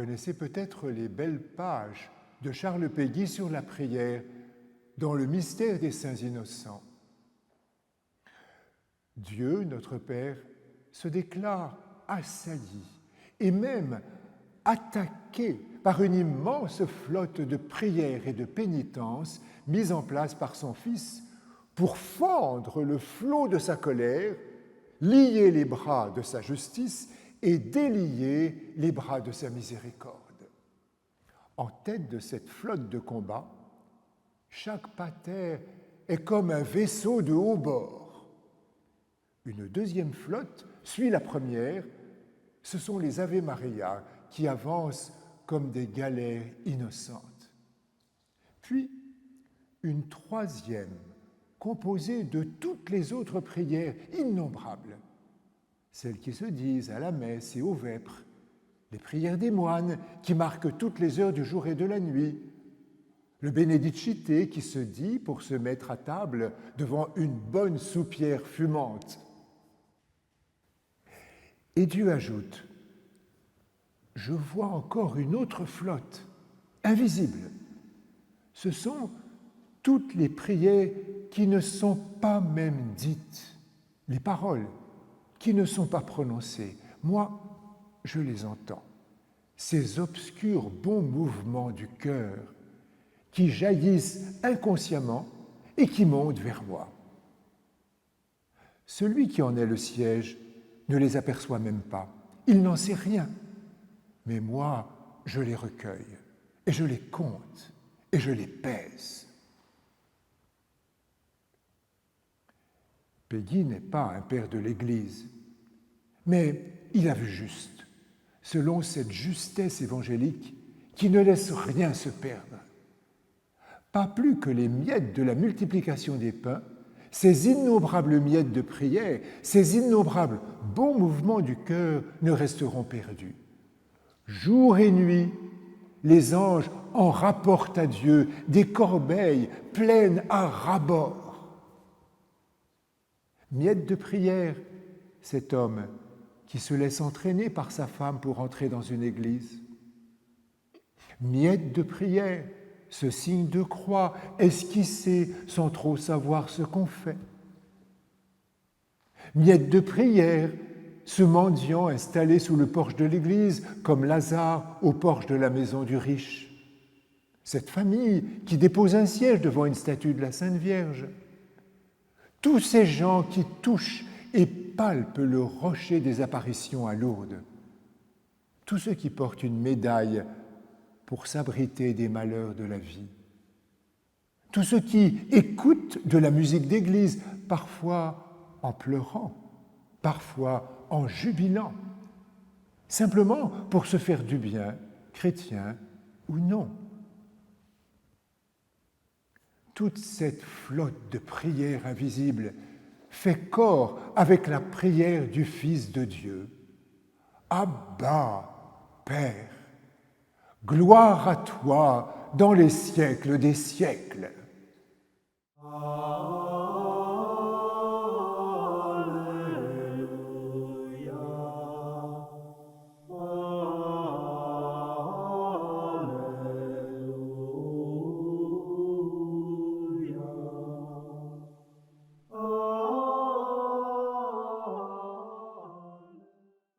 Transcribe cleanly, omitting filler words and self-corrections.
connaissez peut-être les belles pages de Charles Péguy sur la prière dans le mystère des saints innocents. Dieu, notre Père, se déclare assailli et même attaqué par une immense flotte de prières et de pénitences mise en place par son Fils pour fendre le flot de sa colère, lier les bras de sa justice et délier les bras de sa miséricorde. En tête de cette flotte de combat, chaque pater est comme un vaisseau de haut bord. Une deuxième flotte suit la première. Ce sont les Ave Maria qui avancent comme des galères innocentes. Puis, une troisième, composée de toutes les autres prières innombrables, celles qui se disent à la messe et aux vêpres, les prières des moines qui marquent toutes les heures du jour et de la nuit, le Benedicite qui se dit pour se mettre à table devant une bonne soupière fumante. Et Dieu ajoute, « Je vois encore une autre flotte, invisible. Ce sont toutes les prières qui ne sont pas même dites, les paroles qui ne sont pas prononcées. Moi, je les entends. Ces obscurs bons mouvements du cœur qui jaillissent inconsciemment et qui montent vers moi. Celui qui en est le siège ne les aperçoit même pas. Il n'en sait rien. Mais moi, je les recueille, et je les compte, et je les pèse. » Péguy n'est pas un père de l'Église, mais il a vu juste, selon cette justesse évangélique qui ne laisse rien se perdre. Pas plus que les miettes de la multiplication des pains, ces innombrables miettes de prière, ces innombrables bons mouvements du cœur ne resteront perdus. Jour et nuit, les anges en rapportent à Dieu des corbeilles pleines à ras-bord. Miette de prière, cet homme qui se laisse entraîner par sa femme pour entrer dans une église. Miette de prière, ce signe de croix esquissé sans trop savoir ce qu'on fait. Miette de prière, ce mendiant installé sous le porche de l'église, comme Lazare au porche de la maison du riche. Cette famille qui dépose un siège devant une statue de la Sainte Vierge. Tous ces gens qui touchent et palpent le rocher des apparitions à Lourdes. Tous ceux qui portent une médaille pour s'abriter des malheurs de la vie. Tous ceux qui écoutent de la musique d'église, parfois en pleurant, parfois en jubilant, simplement pour se faire du bien, chrétien ou non. Toute cette flotte de prières invisibles fait corps avec la prière du Fils de Dieu. Abba, Père, gloire à toi dans les siècles des siècles. Amen.